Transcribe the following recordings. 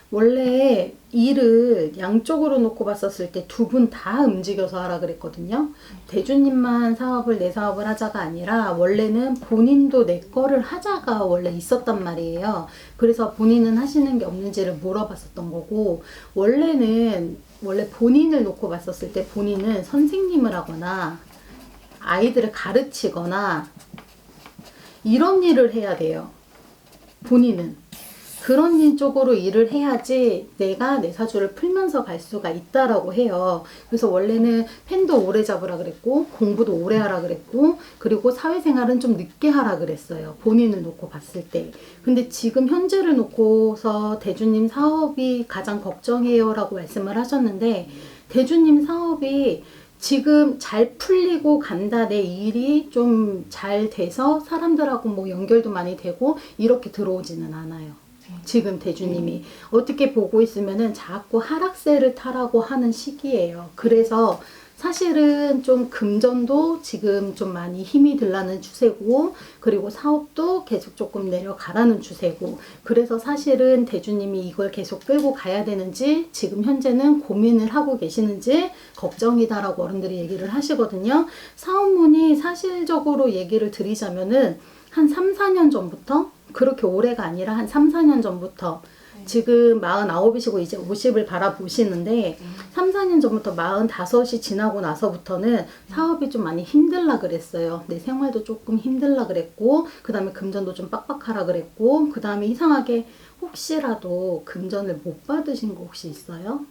원래 일을 양쪽으로 놓고 봤었을 때 두 분 다 움직여서 하라 그랬거든요. 대주님만 사업을 내 사업을 하자가 아니라 원래는 본인도 내 거를 하자가 원래 있었단 말이에요. 그래서 본인은 하시는 게 없는지를 물어봤었던 거고, 원래 본인을 놓고 봤었을 때 본인은 선생님을 하거나 아이들을 가르치거나 이런 일을 해야 돼요. 본인은. 그런 일 쪽으로 일을 해야지 내가 내 사주를 풀면서 갈 수가 있다라고 해요. 그래서 원래는 펜도 오래 잡으라 그랬고, 공부도 오래 하라 그랬고, 그리고 사회생활은 좀 늦게 하라 그랬어요. 본인을 놓고 봤을 때. 근데 지금 현재를 놓고서 대주님 사업이 가장 걱정이에요 라고 말씀을 하셨는데, 대주님 사업이 지금 잘 풀리고 간다, 내 일이 좀 잘 돼서 사람들하고 뭐 연결도 많이 되고 이렇게 들어오지는 않아요. 지금 대주님이 어떻게 보고 있으면은 자꾸 하락세를 타라고 하는 시기예요. 그래서 사실은 좀 금전도 지금 좀 많이 힘이 들라는 추세고, 그리고 사업도 계속 조금 내려가라는 추세고, 그래서 사실은 대주님이 이걸 계속 끌고 가야 되는지 지금 현재는 고민을 하고 계시는지 걱정이다라고 어른들이 얘기를 하시거든요. 사업문이 사실적으로 얘기를 드리자면은 한 3, 4년 전부터, 그렇게 오래가 아니라 한 3, 4년 전부터, 지금 49이시고 이제 50을 바라보시는데 3, 4년 전부터 45이 지나고 나서부터는 사업이 좀 많이 힘들라 그랬어요. 내 생활도 조금 힘들라 그랬고, 그 다음에 금전도 좀 빡빡하라 그랬고, 그 다음에 이상하게 혹시라도 금전을 못 받으신 거 혹시 있어요?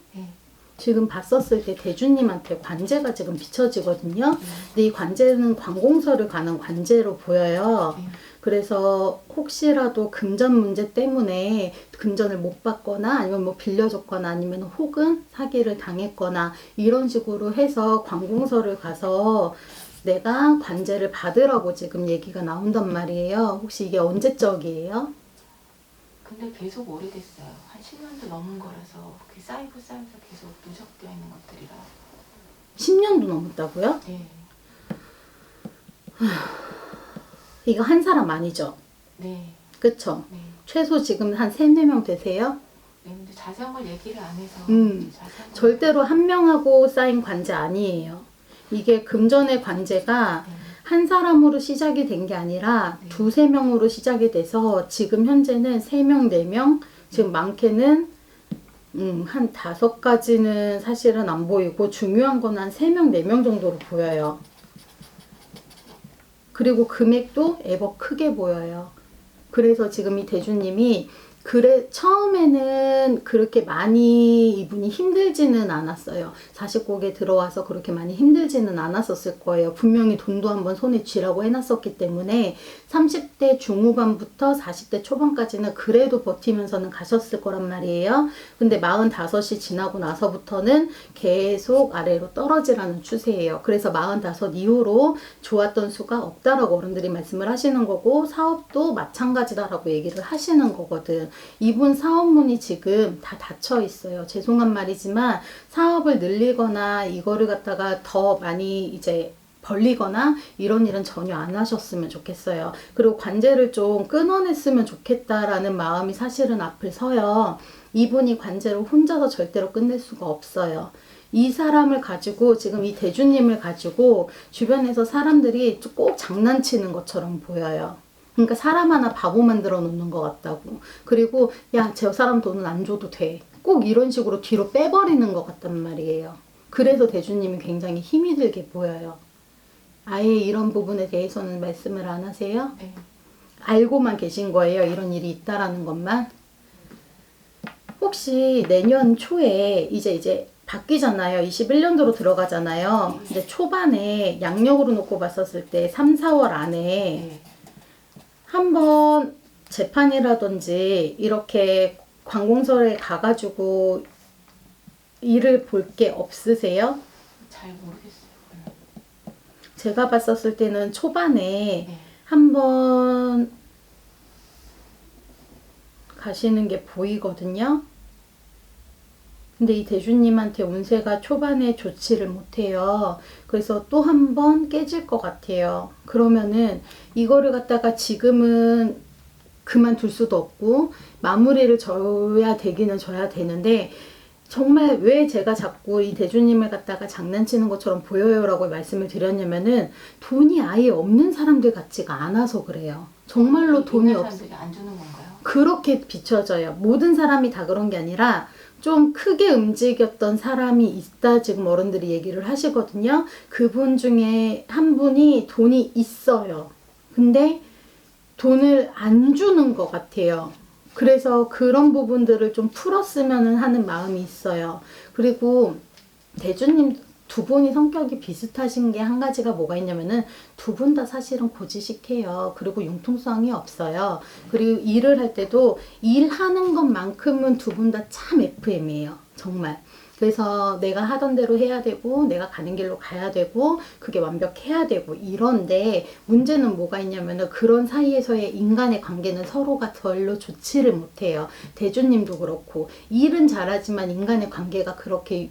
지금 봤었을 때 대주님한테 관제가 지금 비춰지거든요. 근데 이 관제는 관공서를 가는 관제로 보여요. 그래서 혹시라도 금전 문제 때문에 금전을 못 받거나 아니면 뭐 빌려줬거나 아니면 혹은 사기를 당했거나 이런 식으로 해서 관공서를 가서 내가 관제를 받으라고 지금 얘기가 나온단 말이에요. 혹시 이게 언제적이에요? 근데 계속 오래됐어요. 한 10년도 넘은 거라서 그게 쌓이면서 계속 누적되어 있는 것들이라. 10년도 넘었다고요? 네. 이거 한 사람 아니죠? 네. 그쵸? 네. 최소 지금 한 3, 4명 되세요? 네. 근데 자세한 걸 얘기를 안 해서 자세한 걸 절대로 한 명하고 쌓인 관제 아니에요. 이게 금전의 관제가 한 사람으로 시작이 된 게 아니라 두세 명으로 시작이 돼서 지금 현재는 3명, 4명, 지금 많게는 한 5가지는 사실은 안 보이고 중요한 건 한 3명, 4명 정도로 보여요. 그리고 금액도 애버 크게 보여요. 그래서 지금 이 대주님이 처음에는 그렇게 많이 이분이 힘들지는 않았어요. 40곡에 들어와서 그렇게 많이 힘들지는 않았었을 거예요. 분명히 돈도 한번 손에 쥐라고 해놨었기 때문에 30대 중후반부터 40대 초반까지는 그래도 버티면서는 가셨을 거란 말이에요. 근데 45이 지나고 나서부터는 계속 아래로 떨어지라는 추세예요. 그래서 45 이후로 좋았던 수가 없다라고 어른들이 말씀을 하시는 거고, 사업도 마찬가지다라고 얘기를 하시는 거거든. 이분 사업문이 지금 다 닫혀 있어요. 죄송한 말이지만 사업을 늘리거나 이거를 갖다가 더 많이 이제 벌리거나 이런 일은 전혀 안 하셨으면 좋겠어요. 그리고 관제를 좀 끊어냈으면 좋겠다라는 마음이 사실은 앞을 서요. 이분이 관제를 혼자서 절대로 끝낼 수가 없어요. 이 사람을 가지고, 지금 이 대주님을 가지고 주변에서 사람들이 꼭 장난치는 것처럼 보여요. 그러니까 사람 하나 바보 만들어 놓는 것 같다고. 그리고 야, 저 사람 돈은 안 줘도 돼. 꼭 이런 식으로 뒤로 빼버리는 것 같단 말이에요. 그래서 대주님이 굉장히 힘이 들게 보여요. 아예 이런 부분에 대해서는 말씀을 안 하세요? 네. 알고만 계신 거예요? 이런 일이 있다라는 것만? 혹시 내년 초에 이제 바뀌잖아요. 21년도로 들어가잖아요. 근데 초반에 양력으로 놓고 봤었을 때 3, 4월 안에 한번 재판이라든지 이렇게 관공서에 가가지고 일을 볼 게 없으세요? 잘 모르겠어요. 제가 봤었을 때는 초반에 한번 가시는 게 보이거든요. 근데 이 대주님한테 운세가 초반에 좋지를 못해요. 그래서 또 한 번 깨질 것 같아요. 그러면은 이거를 갖다가 지금은 그만둘 수도 없고 마무리를 져야 되기는 져야 되는데 정말 왜 제가 자꾸 이 대주님을 갖다가 장난치는 것처럼 보여요라고 말씀을 드렸냐면은 돈이 아예 없는 사람들 같지가 않아서 그래요. 정말로 돈이 있는 없 사람들이 안 주는 건가요? 그렇게 비춰져요. 모든 사람이 다 그런 게 아니라 좀 크게 움직였던 사람이 있다 지금 어른들이 얘기를 하시거든요. 그분 중에 한 분이 돈이 있어요. 근데 돈을 안 주는 것 같아요. 그래서 그런 부분들을 좀 풀었으면 하는 마음이 있어요. 그리고 대주님 두 분이 성격이 비슷하신 게 한 가지가 뭐가 있냐면은 두 분 다 사실은 고지식해요. 그리고 융통성이 없어요. 그리고 일을 할 때도 일하는 것만큼은 두 분 다 참 FM이에요. 정말. 그래서 내가 하던 대로 해야 되고 내가 가는 길로 가야 되고 그게 완벽해야 되고 이런데 문제는 뭐가 있냐면은 그런 사이에서의 인간의 관계는 서로가 별로 좋지를 못해요. 대주님도 그렇고 일은 잘하지만 인간의 관계가 그렇게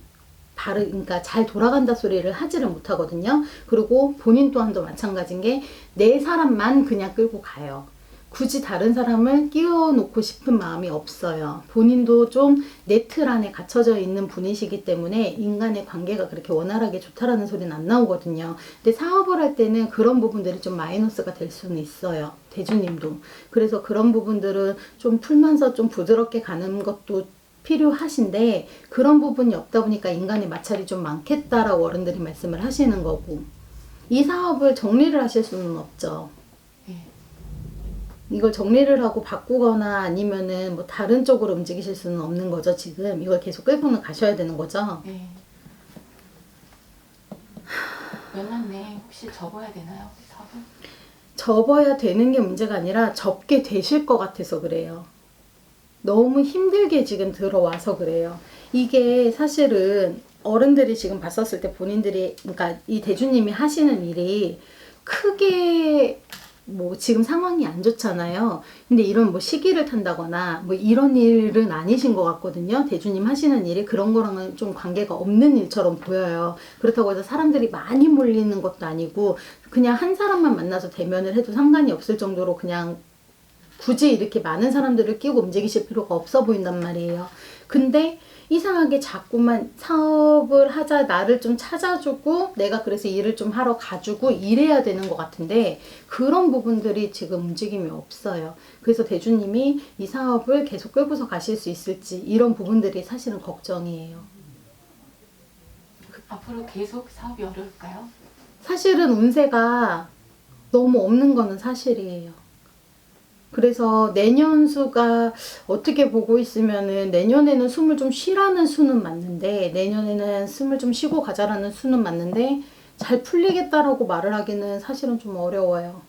그러니까 잘 돌아간다 소리를 하지를 못하거든요. 그리고 본인 또한도 마찬가지인 게 내 사람만 그냥 끌고 가요. 굳이 다른 사람을 끼워 놓고 싶은 마음이 없어요. 본인도 좀 내 틀 안에 갇혀져 있는 분이시기 때문에 인간의 관계가 그렇게 원활하게 좋다라는 소리는 안 나오거든요. 근데 사업을 할 때는 그런 부분들이 좀 마이너스가 될 수는 있어요. 대주님도. 그래서 그런 부분들은 좀 풀면서 좀 부드럽게 가는 것도 필요하신데 그런 부분이 없다 보니까 인간의 마찰이 좀 많겠다라고 어른들이 말씀을 하시는 거고 이 사업을 정리를 하실 수는 없죠. 네. 이걸 정리를 하고 바꾸거나 아니면은 뭐 다른 쪽으로 움직이실 수는 없는 거죠. 지금 이걸 계속 끌고는 가셔야 되는 거죠. 네. 몇 년 내에 혹시 접어야 되나요? 사업을? 접어야 되는 게 문제가 아니라 접게 되실 것 같아서 그래요. 너무 힘들게 지금 들어와서 그래요. 이게 사실은 어른들이 지금 봤었을 때 본인들이 그러니까 이 대주님이 하시는 일이 크게 뭐 지금 상황이 안 좋잖아요. 근데 이런 뭐 시기를 탄다거나 뭐 이런 일은 아니신 것 같거든요. 대주님 하시는 일이 그런 거랑은 좀 관계가 없는 일처럼 보여요. 그렇다고 해서 사람들이 많이 몰리는 것도 아니고 그냥 한 사람만 만나서 대면을 해도 상관이 없을 정도로 그냥 굳이 이렇게 많은 사람들을 끼고 움직이실 필요가 없어 보인단 말이에요. 근데 이상하게 자꾸만 사업을 하자 나를 좀 찾아주고 내가 그래서 일을 좀 하러 가주고 이래야 되는 것 같은데 그런 부분들이 지금 움직임이 없어요. 그래서 대주님이 이 사업을 계속 끌고서 가실 수 있을지 이런 부분들이 사실은 걱정이에요. 앞으로 계속 사업이 어려울까요? 사실은 운세가 너무 없는 거는 사실이에요. 그래서 내년 수가 어떻게 보고 있으면은 내년에는 숨을 좀 쉬라는 수는 맞는데 내년에는 숨을 좀 쉬고 가자라는 수는 맞는데 잘 풀리겠다라고 말을 하기는 사실은 좀 어려워요.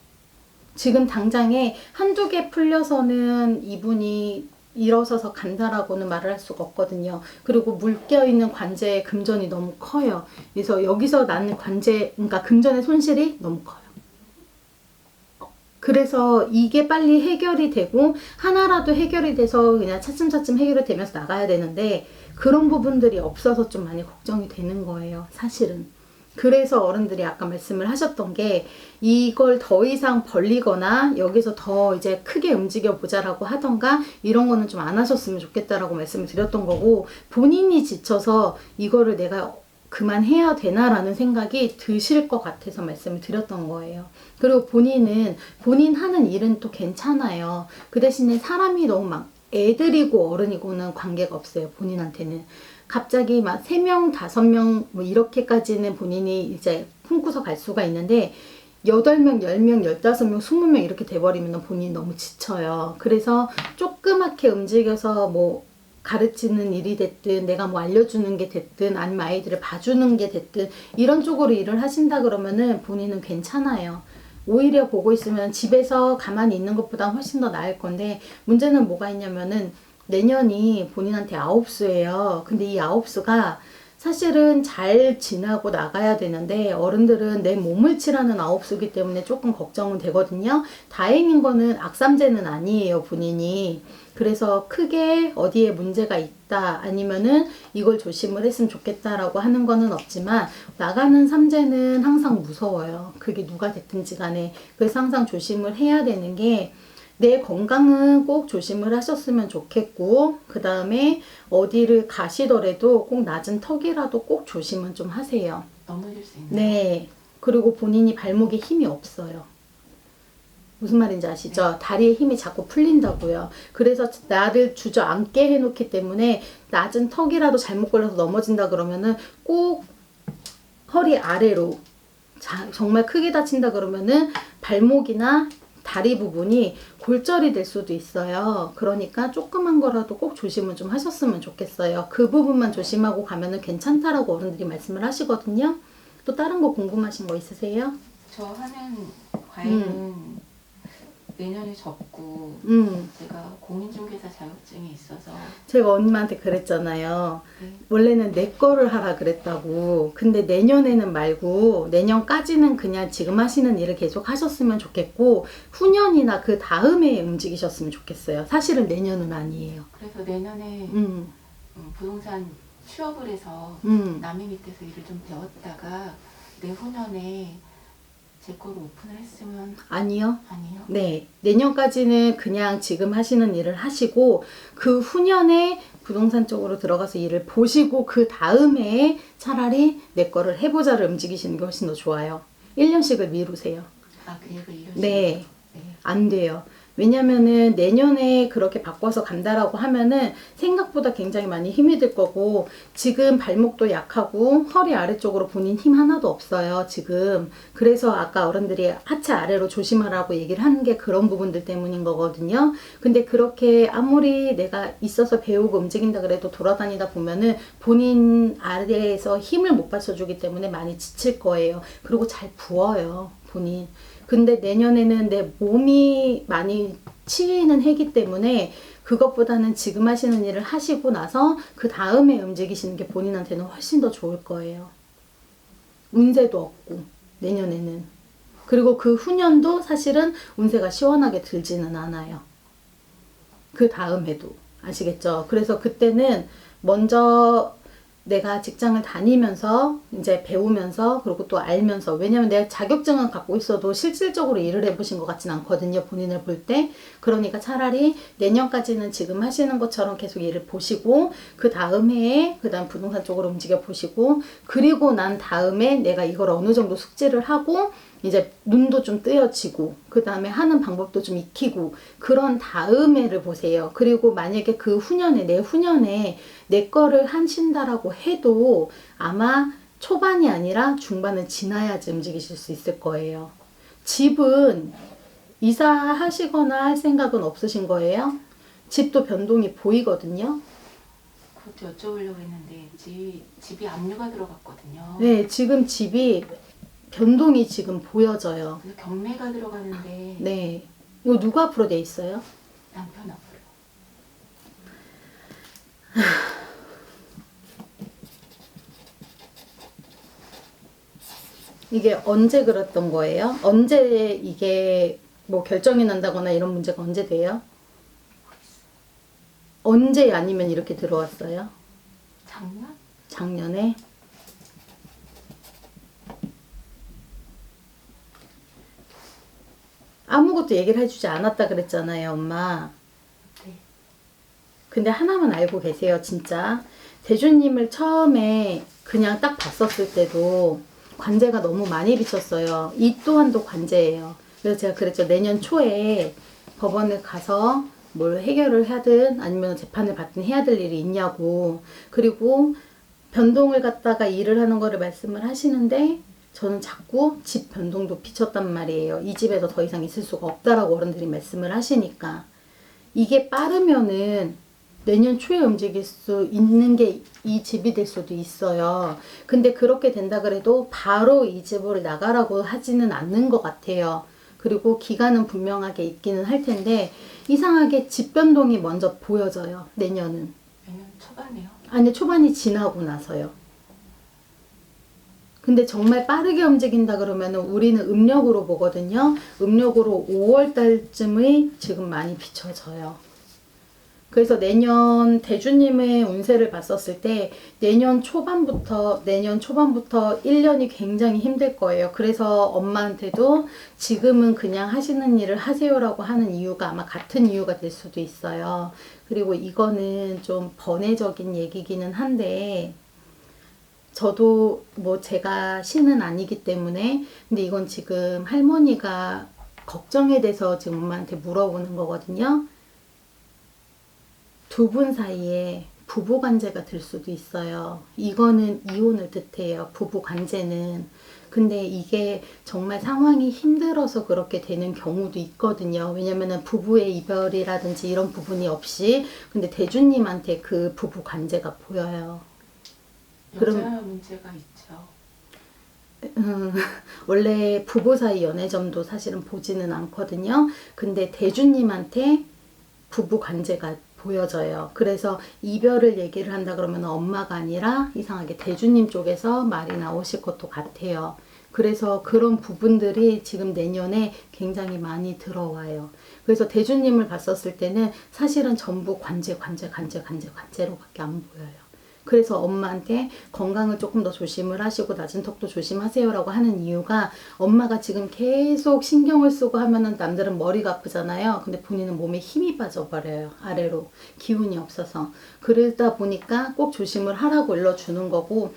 지금 당장에 한두 개 풀려서는 이분이 일어서서 간다라고는 말을 할 수가 없거든요. 그리고 묶여있는 관제의 금전이 너무 커요. 그래서 여기서 나는 관제, 그러니까 금전의 손실이 너무 커요. 그래서 이게 빨리 해결이 되고 하나라도 해결이 돼서 그냥 차츰차츰 해결이 되면서 나가야 되는데 그런 부분들이 없어서 좀 많이 걱정이 되는 거예요. 사실은. 그래서 어른들이 아까 말씀을 하셨던 게 이걸 더 이상 벌리거나 여기서 더 이제 크게 움직여 보자라고 하던가 이런 거는 좀 안 하셨으면 좋겠다라고 말씀을 드렸던 거고 본인이 지쳐서 이거를 내가 그만해야 되나라는 생각이 드실 것 같아서 말씀을 드렸던 거예요. 그리고 본인은 본인 하는 일은 또 괜찮아요. 그 대신에 사람이 너무 막 애들이고 어른이고는 관계가 없어요. 본인한테는. 갑자기 막 3명, 5명 뭐 이렇게까지는 본인이 이제 품고서 갈 수가 있는데 8명, 10명, 15명, 20명 이렇게 돼버리면 본인이 너무 지쳐요. 그래서 조그맣게 움직여서 뭐 가르치는 일이 됐든 내가 뭐 알려주는 게 됐든 아니면 아이들을 봐주는 게 됐든 이런 쪽으로 일을 하신다 그러면은 본인은 괜찮아요. 오히려 보고 있으면 집에서 가만히 있는 것보다 훨씬 더 나을 건데 문제는 뭐가 있냐면은 내년이 본인한테 아홉수예요. 근데 이 아홉수가 사실은 잘 지나고 나가야 되는데 어른들은 내 몸을 치라는 아홉수기 때문에 조금 걱정은 되거든요. 다행인 거는 악삼제는 아니에요, 본인이. 그래서 크게 어디에 문제가 있다 아니면은 이걸 조심을 했으면 좋겠다라고 하는 거는 없지만 나가는 삼재는 항상 무서워요. 그게 누가 됐든지 간에. 그래서 항상 조심을 해야 되는 게 내 건강은 꼭 조심을 하셨으면 좋겠고, 그 다음에 어디를 가시더라도 꼭 낮은 턱이라도 꼭 조심은 좀 하세요. 넘어질 수 있나요? 네. 그리고 본인이 발목에 힘이 없어요. 무슨 말인지 아시죠? 다리에 힘이 자꾸 풀린다고요. 그래서 나를 주저앉게 해놓기 때문에 낮은 턱이라도 잘못 걸려서 넘어진다 그러면은 꼭 허리 아래로 정말 크게 다친다 그러면은 발목이나 다리 부분이 골절이 될 수도 있어요. 그러니까 조그만 거라도 꼭 조심을 좀 하셨으면 좋겠어요. 그 부분만 조심하고 가면은 괜찮다라고 어른들이 말씀을 하시거든요. 또 다른 거 궁금하신 거 있으세요? 저 하는 과외는 내년에 접고 제가 공인중개사 자격증이 있어서 제가 엄마한테 그랬잖아요. 네. 원래는 내 거를 하라 그랬다고. 근데 내년에는 말고 내년까지는 그냥 지금 하시는 일을 계속 하셨으면 좋겠고 후년이나 그 다음에 움직이셨으면 좋겠어요. 사실은 내년은 아니에요. 그래서 내년에 부동산 취업을 해서 남의 밑에서 일을 좀 배웠다가 내후년에 제 거로 오픈을 했으면. 아니요. 아니요? 네. 내년까지는 그냥 지금 하시는 일을 하시고 그 후년에 부동산 쪽으로 들어가서 일을 보시고 그 다음에 차라리 내 거를 해보자를 움직이시는 게 훨씬 더 좋아요. 1년씩을 미루세요. 아, 계획을 1년씩? 네. 네. 안 돼요. 왜냐면은 내년에 그렇게 바꿔서 간다라고 하면은 생각보다 굉장히 많이 힘이 들 거고 지금 발목도 약하고 허리 아래쪽으로 본인 힘 하나도 없어요 지금. 그래서 아까 어른들이 하체 아래로 조심하라고 얘기를 하는 게 그런 부분들 때문인 거거든요. 근데 그렇게 아무리 내가 있어서 배우고 움직인다 그래도 돌아다니다 보면은 본인 아래에서 힘을 못 받쳐주기 때문에 많이 지칠 거예요. 그리고 잘 부어요 본인. 근데 내년에는 내 몸이 많이 치이는 해기 때문에 그것보다는 지금 하시는 일을 하시고 나서 그 다음에 움직이시는 게 본인한테는 훨씬 더 좋을 거예요. 운세도 없고 내년에는. 그리고 그 후년도 사실은 운세가 시원하게 들지는 않아요. 그 다음에도. 아시겠죠? 그래서 그때는 먼저 내가 직장을 다니면서 이제 배우면서 그리고 또 알면서, 왜냐면 내가 자격증은 갖고 있어도 실질적으로 일을 해보신 것 같진 않거든요 본인을 볼 때. 그러니까 차라리 내년까지는 지금 하시는 것처럼 계속 일을 보시고 그 다음 해에 그 다음 부동산 쪽으로 움직여 보시고 그리고 난 다음에 내가 이걸 어느 정도 숙지를 하고 이제 눈도 좀 뜨여지고 그 다음에 하는 방법도 좀 익히고 그런 다음에를 보세요. 그리고 만약에 그 후년에 내후년에 내 거를 하신다라고 해도 아마 초반이 아니라 중반은 지나야지 움직이실 수 있을 거예요. 집은 이사하시거나 할 생각은 없으신 거예요? 집도 변동이 보이거든요. 그것도 여쭤보려고 했는데 집이 압류가 들어갔거든요. 네, 지금 집이 변동이 지금 보여져요. 그래서 경매가 들어가는데 네. 이거 누구 앞으로 돼 있어요? 남편 앞으로. 이게 언제 그랬던 거예요? 언제 이게 뭐 결정이 난다거나 이런 문제가 언제 돼요? 언제 아니면 이렇게 들어왔어요? 작년? 작년에? 아무것도 얘기를 해주지 않았다 그랬잖아요, 엄마. 네. 근데 하나만 알고 계세요, 진짜. 대주님을 처음에 그냥 딱 봤었을 때도 관제가 너무 많이 비쳤어요. 이 또한도 관제예요. 그래서 제가 그랬죠. 내년 초에 법원에 가서 뭘 해결을 하든 아니면 재판을 받든 해야 될 일이 있냐고. 그리고 변동을 갖다가 일을 하는 거를 말씀을 하시는데 저는 자꾸 집 변동도 비쳤단 말이에요. 이 집에서 더 이상 있을 수가 없다라고 어른들이 말씀을 하시니까. 이게 빠르면은 내년 초에 움직일 수 있는 게 이 집이 될 수도 있어요. 근데 그렇게 된다 그래도 바로 이 집을 나가라고 하지는 않는 것 같아요. 그리고 기간은 분명하게 있기는 할 텐데 이상하게 집 변동이 먼저 보여져요. 내년은. 내년 초반에요? 아니 초반이 지나고 나서요. 근데 정말 빠르게 움직인다 그러면은 우리는 음력으로 보거든요. 음력으로 5월 달쯤의 지금 많이 비춰져요. 그래서 내년 대주님의 운세를 봤었을 때 내년 초반부터 1년이 굉장히 힘들 거예요. 그래서 엄마한테도 지금은 그냥 하시는 일을 하세요라고 하는 이유가 아마 같은 이유가 될 수도 있어요. 그리고 이거는 좀 번외적인 얘기기는 한데 저도 뭐 제가 신은 아니기 때문에 근데 이건 지금 할머니가 걱정에 대해서 지금 엄마한테 물어보는 거거든요. 두 분 사이에 부부 관계가 될 수도 있어요. 이거는 이혼을 뜻해요. 부부 관계는. 근데 이게 정말 상황이 힘들어서 그렇게 되는 경우도 있거든요. 왜냐면은 부부의 이별이라든지 이런 부분이 없이 근데 대주님한테 그 부부 관계가 보여요. 여자 문제가 있죠. 원래 부부 사이 연애점도 사실은 보지는 않거든요. 근데 대주님한테 부부 관계가 보여져요. 그래서 이별을 얘기를 한다 그러면 엄마가 아니라 이상하게 대주님 쪽에서 말이 나오실 것도 같아요. 그래서 그런 부분들이 지금 내년에 굉장히 많이 들어와요. 그래서 대주님을 봤었을 때는 사실은 전부 관제로밖에 안 보여요. 그래서 엄마한테 건강을 조금 더 조심을 하시고 낮은 턱도 조심하세요라고 하는 이유가 엄마가 지금 계속 신경을 쓰고 하면은 남들은 머리가 아프잖아요. 근데 본인은 몸에 힘이 빠져버려요. 아래로. 기운이 없어서. 그러다 보니까 꼭 조심을 하라고 일러주는 거고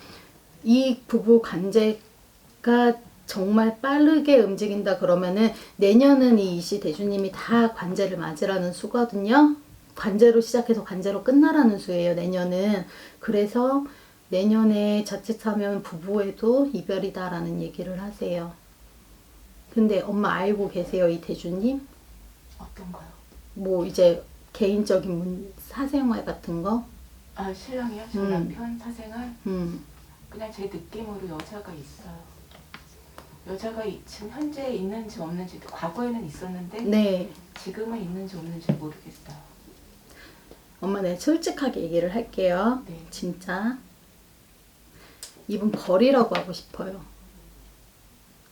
이 부부 관제가 정말 빠르게 움직인다 그러면은 내년은 이 이시 대주님이 다 관제를 맞으라는 수거든요. 관제로 시작해서 관제로 끝나라는 수예요. 내년은. 그래서 내년에 자칫하면 부부에도 이별이다라는 얘기를 하세요. 근데 엄마 알고 계세요? 이 대주님? 어떤 거요? 뭐 이제 개인적인 사생활 같은 거? 아, 신랑이요? 저 남편 사생활? 그냥 제 느낌으로 여자가 있어요. 여자가 지금 현재 있는지 없는지 과거에는 있었는데 네. 지금은 있는지 없는지 모르겠어요. 엄마 내가 솔직하게 얘기를 할게요. 네. 진짜 이분 버리라고 하고 싶어요.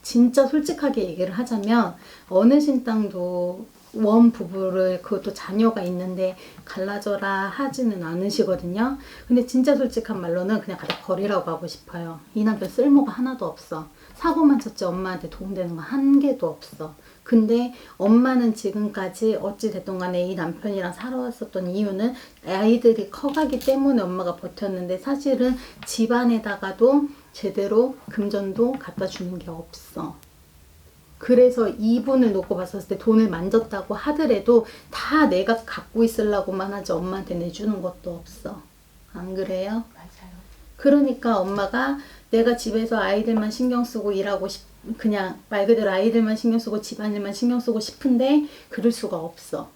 진짜 솔직하게 얘기를 하자면 어느 신당도 원 부부를 그것도 자녀가 있는데 갈라져라 하지는 않으시거든요. 근데 진짜 솔직한 말로는 그냥 갖다 버리라고 하고 싶어요. 이 남편 쓸모가 하나도 없어. 사고만 쳤지 엄마한테 도움되는 거 한 개도 없어. 근데 엄마는 지금까지 어찌 됐든 간에 이 남편이랑 살아왔었던 이유는 아이들이 커가기 때문에 엄마가 버텼는데 사실은 집안에다가도 제대로 금전도 갖다 주는 게 없어. 그래서 이분을 놓고 봤었을 때 돈을 만졌다고 하더라도 다 내가 갖고 있으려고만 하지 엄마한테 내주는 것도 없어. 안 그래요? 맞아요. 그러니까 엄마가 내가 집에서 아이들만 신경 쓰고 일하고 그냥 말 그대로 아이들만 신경 쓰고 집안일만 신경 쓰고 싶은데 그럴 수가 없어.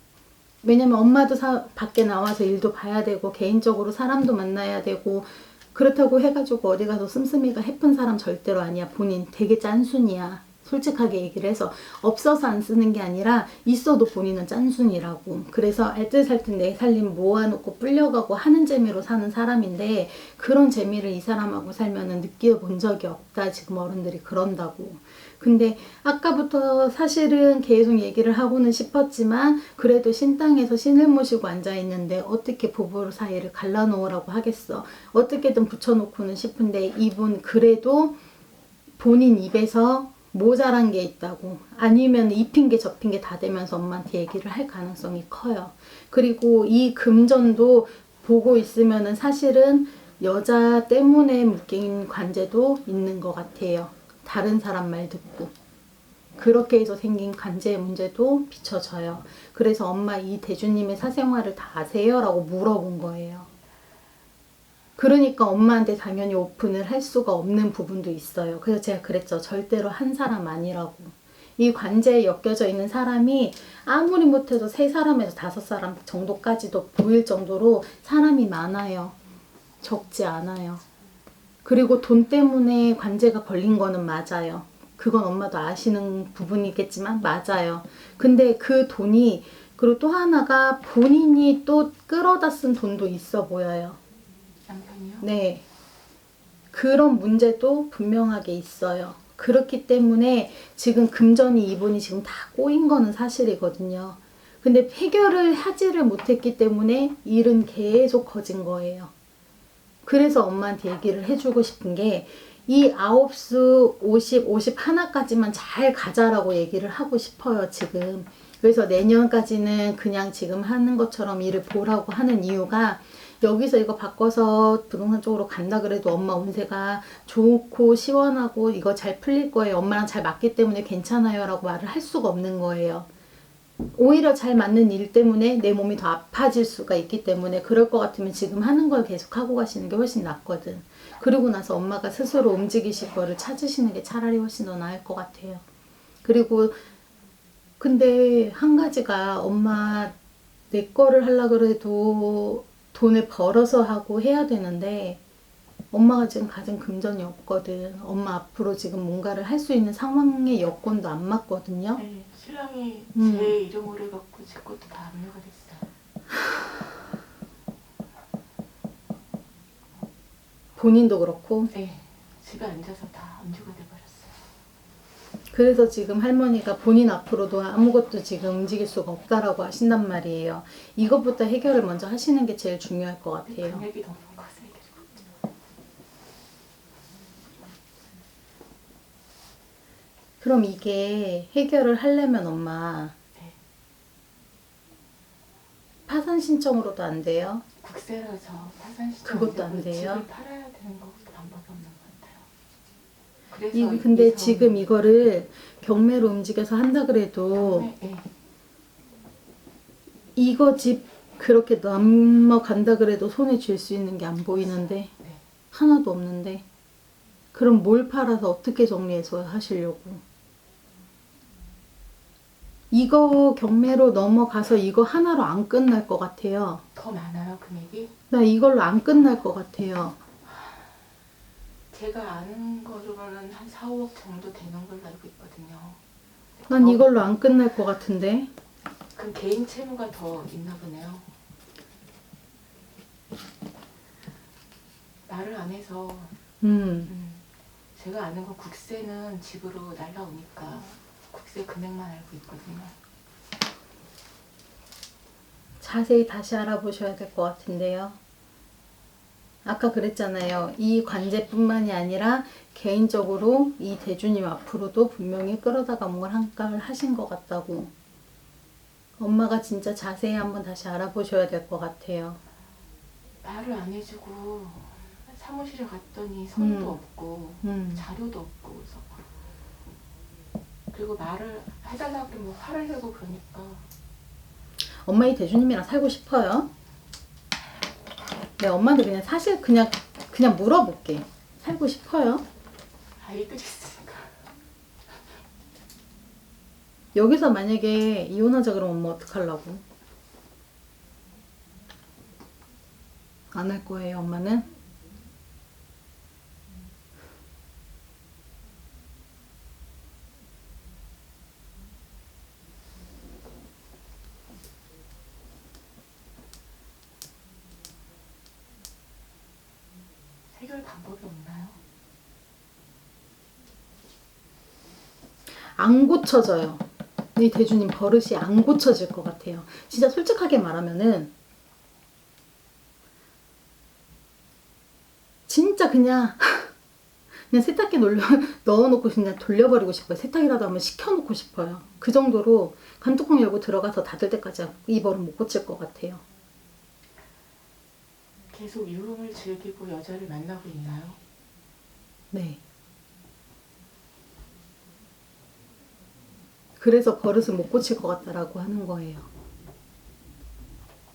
왜냐면 엄마도 밖에 나와서 일도 봐야 되고 개인적으로 사람도 만나야 되고 그렇다고 해가지고 어디 가서 씀씀이가 해픈 사람 절대로 아니야. 본인 되게 짠순이야. 솔직하게 얘기를 해서 없어서 안 쓰는 게 아니라 있어도 본인은 짠순이라고. 그래서 알뜰살뜰 내 살림 모아놓고 불려가고 하는 재미로 사는 사람인데 그런 재미를 이 사람하고 살면은 느껴본 적이 없다. 지금 어른들이 그런다고. 근데 아까부터 사실은 계속 얘기를 하고는 싶었지만 그래도 신당에서 신을 모시고 앉아있는데 어떻게 부부 사이를 갈라놓으라고 하겠어. 어떻게든 붙여놓고는 싶은데 이분 그래도 본인 입에서 모자란 게 있다고 아니면 이 핑계 저 핑계 다 대면서 엄마한테 얘기를 할 가능성이 커요. 그리고 이 금전도 보고 있으면은 사실은 여자 때문에 묶인 관제도 있는 것 같아요. 다른 사람 말 듣고 그렇게 해서 생긴 관제 문제도 비춰져요. 그래서 엄마 이 대주님의 사생활을 다 아세요? 라고 물어본 거예요. 그러니까 엄마한테 당연히 오픈을 할 수가 없는 부분도 있어요. 그래서 제가 그랬죠. 절대로 한 사람 아니라고. 이 관제에 엮여져 있는 사람이 아무리 못해도 3사람에서 5사람 정도까지도 보일 정도로 사람이 많아요. 적지 않아요. 그리고 돈 때문에 관제가 걸린 거는 맞아요. 그건 엄마도 아시는 부분이겠지만 맞아요. 근데 그 돈이 그리고 또 하나가 본인이 또 끌어다 쓴 돈도 있어 보여요. 남편이요? 네. 그런 문제도 분명하게 있어요. 그렇기 때문에 지금 금전이 이분이 지금 다 꼬인 거는 사실이거든요. 근데 해결을 하지를 못했기 때문에 일은 계속 커진 거예요. 그래서 엄마한테 얘기를 해주고 싶은 게 이 9수 50, 51까지만 잘 가자라고 얘기를 하고 싶어요, 지금. 그래서 내년까지는 그냥 지금 하는 것처럼 일을 보라고 하는 이유가 여기서 이거 바꿔서 부동산 쪽으로 간다 그래도 엄마 운세가 좋고 시원하고 이거 잘 풀릴 거예요. 엄마랑 잘 맞기 때문에 괜찮아요 라고 말을 할 수가 없는 거예요. 오히려 잘 맞는 일 때문에 내 몸이 더 아파질 수가 있기 때문에 그럴 것 같으면 지금 하는 걸 계속 하고 가시는 게 훨씬 낫거든. 그러고 나서 엄마가 스스로 움직이실 거를 찾으시는 게 차라리 훨씬 더 나을 것 같아요. 그리고 근데 한 가지가 엄마 내 거를 하려고 그래도 돈을 벌어서 하고 해야 되는데 엄마가 지금 가진 금전이 없거든. 엄마 앞으로 지금 뭔가를 할 수 있는 상황의 여건도 안 맞거든요. 네, 신랑이 제 이름으로 해갖고 제 것도 다 압류가 됐어요. 본인도 그렇고. 네, 집에 앉아서 다 압류가 돼버렸어요. 그래서 지금 할머니가 본인 앞으로도 아무것도 지금 움직일 수가 없다라고 하신단 말이에요. 이것부터 해결을 먼저 하시는 게 제일 중요할 것 같아요. 금액이 너무 커서 해결이 못해요. 그럼 이게 해결을 하려면 엄마 네, 파산 신청으로도 안 돼요? 국세라서 파산 시청 그것도 안 돼요? 집을 팔아야 되는 것도 방법이 없는 것 같아요. 그래서 근데 이 지금 이거를 경매로 움직여서 한다 그래도 네, 이거 집 그렇게 넘어간다 그래도 손에 쥘 수 있는 게 안 보이는데 네. 하나도 없는데 그럼 뭘 팔아서 어떻게 정리해서 하시려고? 이거 경매로 넘어가서 이거 하나로 안 끝날 것 같아요. 더 많아요 금액이? 나 이걸로 안 끝날 것 같아요. 제가 아는 거로는 한 4, 5억 정도 되는 걸로 알고 있거든요. 난 이걸로 안 끝날 것 같은데. 그럼 개인 채무가 더 있나 보네요. 말을 안 해서 제가 아는 건 국세는 집으로 날라오니까 국세 금액만 알고 있거든요. 자세히 다시 알아보셔야 될 것 같은데요. 아까 그랬잖아요. 이 관제뿐만이 아니라 개인적으로 이 대주님 앞으로도 분명히 끌어다가 뭔가를 한가를 하신 것 같다고. 엄마가 진짜 자세히 한번 다시 알아보셔야 될 것 같아요. 말을 안 해주고 사무실에 갔더니 선도 없고 자료도 없고 그래서 그리고 말을 해달라고 그러면 뭐 화를 내고 그러니까 엄마 이 대주님이랑 살고 싶어요? 네, 엄마한테 그냥 사실 그냥 물어볼게. 살고 싶어요? 아이들이 있으니까. 여기서 만약에 이혼하자 그러면 엄마 어떡하려고? 안 할 거예요, 엄마는? 해결 방법이 없나요? 안 고쳐져요. 이 대주님 버릇이 안 고쳐질 것 같아요. 진짜 솔직하게 말하면은 진짜 그냥 세탁기 넣어놓고 그냥 돌려버리고 싶어요. 세탁이라도 한번 시켜놓고 싶어요. 그 정도로 간뚜껑 열고 들어가서 닫을 때까지 이 버릇 못 고칠 것 같아요. 계속 유흥을 즐기고 여자를 만나고 있나요? 네. 그래서 버릇을 못 고칠 것 같다라고 하는 거예요.